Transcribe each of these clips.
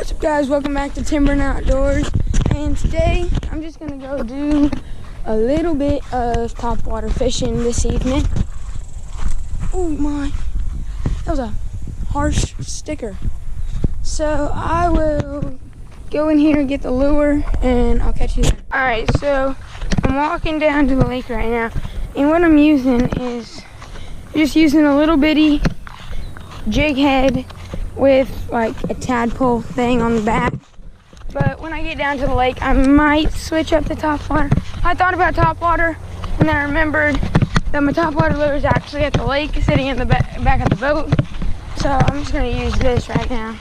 What's up, guys? Welcome back to Timber and Outdoors. And today I'm just gonna go do a little bit of topwater fishing this evening. Oh my, that was a harsh sticker. So I will go in here and get the lure and I'll catch you there. Alright, so I'm walking down to the lake right now, and what I'm using is just using a little bitty jig head with like a tadpole thing on the back. But when I get down to the lake, I might switch up to topwater. I thought about topwater, and then I remembered that my topwater lure is actually at the lake, sitting in the back of the boat. So I'm just gonna use this right now.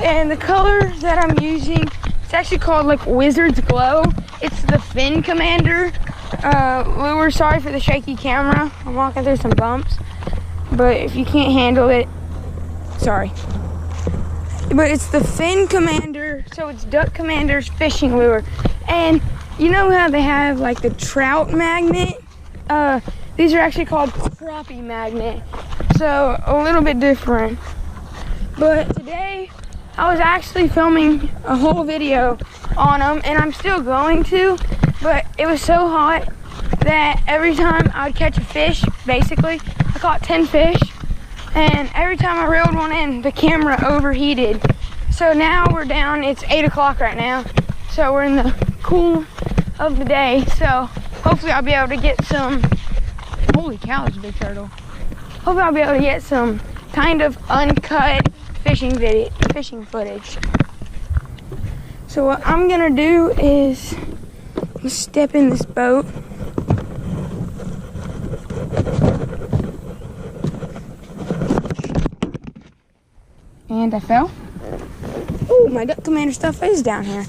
And the color that I'm using, it's actually called like Wizard's Glow. It's the Fin Commander lure. Sorry for the shaky camera. I'm walking through some bumps, but if you can't handle it, sorry. But it's the Fin Commander, so it's Duck Commander's fishing lure. And you know how they have like the trout magnet? These are actually called crappie magnet, so a little bit different. But today I was actually filming a whole video on them, and I'm still going to, but it was so hot that every time I would catch a fish, basically, I caught 10 fish, and every time I reeled one in, the camera overheated. So now we're down, it's 8 o'clock right now, so we're in the cool of the day, so hopefully I'll be able to get some, holy cow, there's a big turtle. Hopefully I'll be able to get some kind of uncut fishing footage. So what I'm gonna do is step in this boat. And I fell. Oh, my Duck Commander stuff is down here.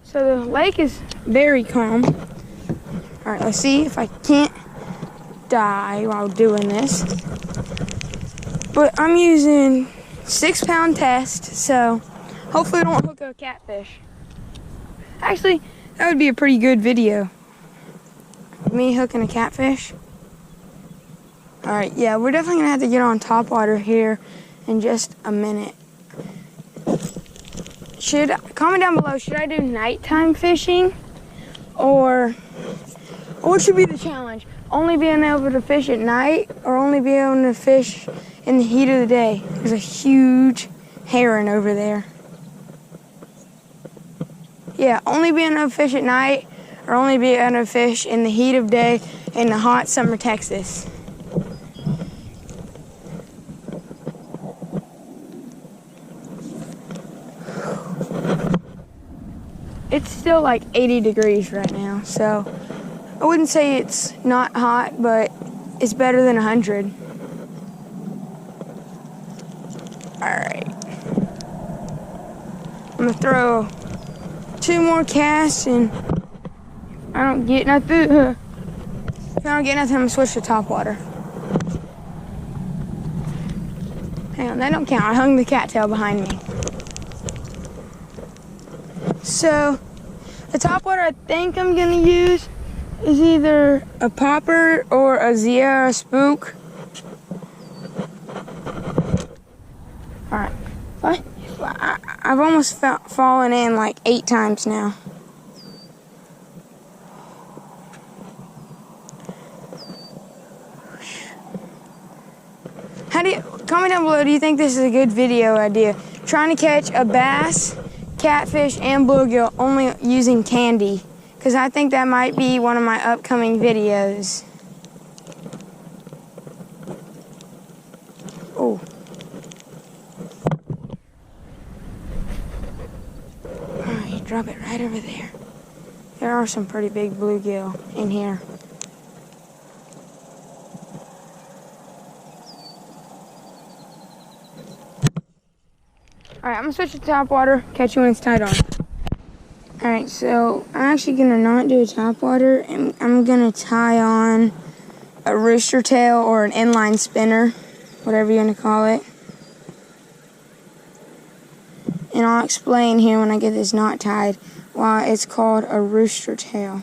So the lake is very calm. All right, let's see if I can't die while doing this. But I'm using 6-pound test, so hopefully I don't hook a catfish. Actually, that would be a pretty good video. Me hooking a catfish. Alright, yeah, we're definitely gonna have to get on topwater here in just a minute. Comment down below, should I do nighttime fishing? Or what should be the challenge? Only being able to fish at night, or only being able to fish in the heat of the day? There's a huge heron over there. Yeah, only being able to fish at night, or only being able to fish in the heat of day in the hot summer Texas. It's still like 80 degrees right now, so I wouldn't say it's not hot, but it's better than 100. Alright. I'm gonna throw 2 more casts, and if I don't get nothing, I'm gonna switch to topwater. Hang on, that don't count. I hung the cattail behind me. So, the topwater I think I'm gonna use is either a popper or a Sierra spook. Alright, I've almost fallen in like 8 times now. Comment down below, do you think this is a good video idea? Trying to catch a bass, catfish, and bluegill only using candy. Because I think that might be one of my upcoming videos. Oh. Alright, drop it right over there. There are some pretty big bluegill in here. Alright, I'm gonna switch to topwater, catch you when it's tied on. Alright, so I'm actually gonna not do a topwater, and I'm gonna tie on a rooster tail or an inline spinner, whatever you want to call it. And I'll explain here when I get this knot tied why it's called a rooster tail.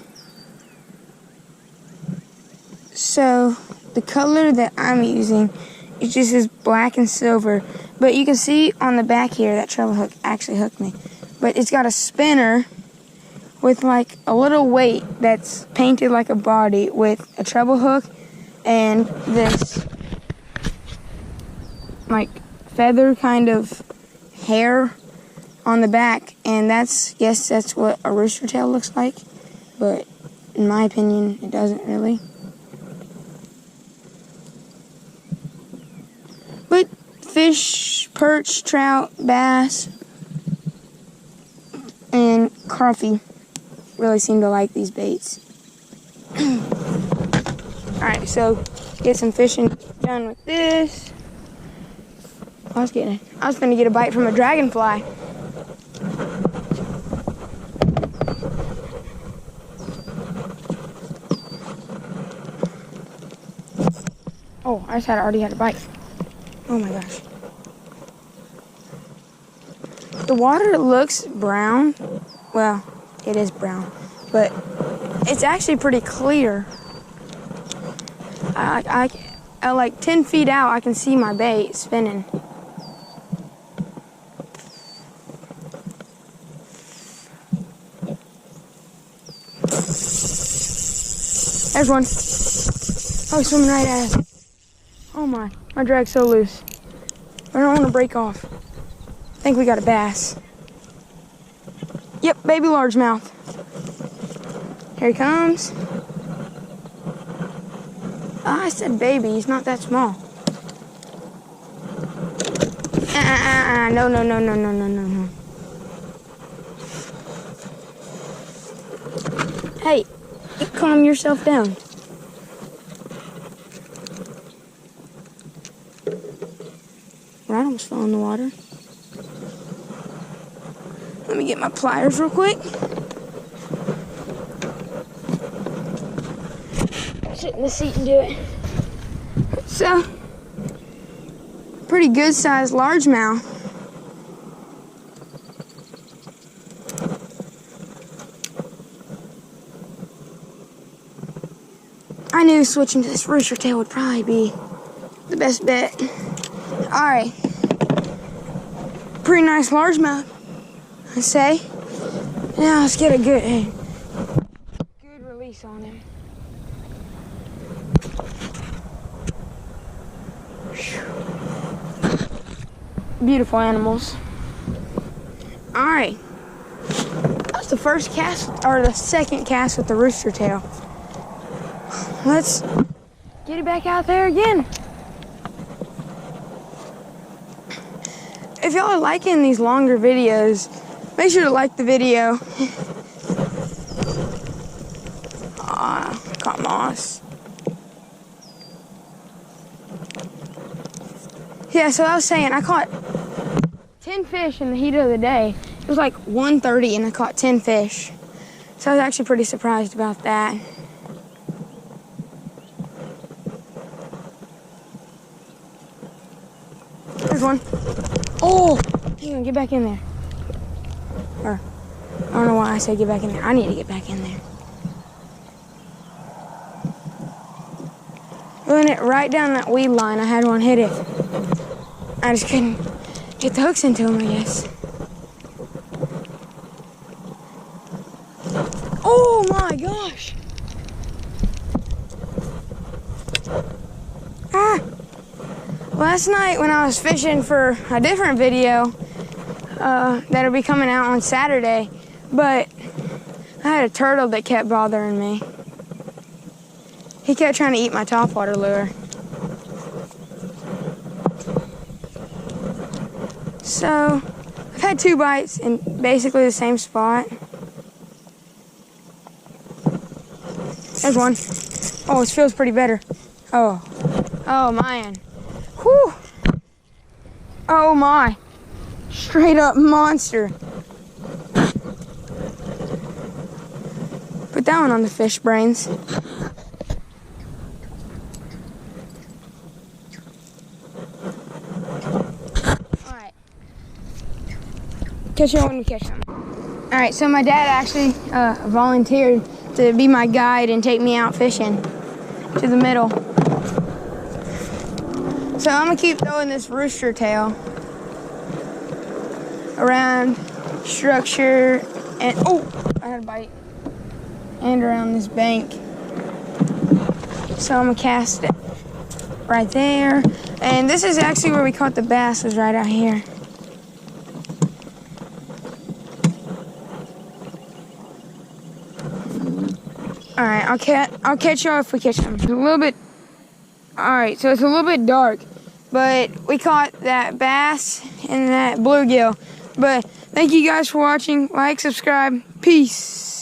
So the color that I'm using, it just is black and silver. But you can see on the back here, that treble hook actually hooked me. But it's got a spinner with like a little weight that's painted like a body with a treble hook and this like feather kind of hair on the back, and yes, that's what a rooster tail looks like, but in my opinion it doesn't really. But fish, perch, trout, bass, and crappie really seem to like these baits. Alright, so get some fishing done with this. I was gonna get a bite from a dragonfly. Oh, I already had a bite. Oh my gosh. The water looks brown. Well, it is brown, but it's actually pretty clear. I like 10 feet out, I can see my bait spinning. There's one. Oh, swimming right at us. Oh my drag's so loose. I don't want to break off. I think we got a bass. Yep, baby largemouth. Here he comes. I said baby, he's not that small. No. Hey, calm yourself down. Right, almost fell in the water. Let me get my pliers real quick. Sit in the seat and do it. So, pretty good sized largemouth. I knew switching to this rooster tail would probably be the best bet. Alright. Pretty nice largemouth, I say. Now let's get a good release on him. Beautiful animals. Alright. That's the first cast, or the second cast with the rooster tail. Let's get it back out there again. If y'all are liking these longer videos, make sure to like the video. Caught moss. Yeah, so I was saying, I caught 10 fish in the heat of the day. It was like 1:30 and I caught 10 fish. So I was actually pretty surprised about that. There's one. Oh, hang on, get back in there. Or, I don't know why I said get back in there. I need to get back in there. Pulling it right down that weed line, I had one hit it. I just couldn't get the hooks into him, I guess. Oh my gosh. Last night when I was fishing for a different video that'll be coming out on Saturday, but I had a turtle that kept bothering me. He kept trying to eat my topwater lure. So I've had 2 bites in basically the same spot. There's one. Oh, it feels pretty better. Oh man. Whew. Oh my. Straight up monster. Put that one on the fish brains. Alright. Catch you when we catch them. Alright, so my dad actually volunteered to be my guide and take me out fishing to the middle. So I'm gonna keep throwing this rooster tail around structure and oh, I had a bite. And around this bank. So I'm gonna cast it right there. And this is actually where we caught the bass, was right out here. All right, I'll catch y'all if we catch them. It's a little bit. All right, so it's a little bit dark, but we caught that bass and that bluegill. But thank you guys for watching. Like, subscribe, peace.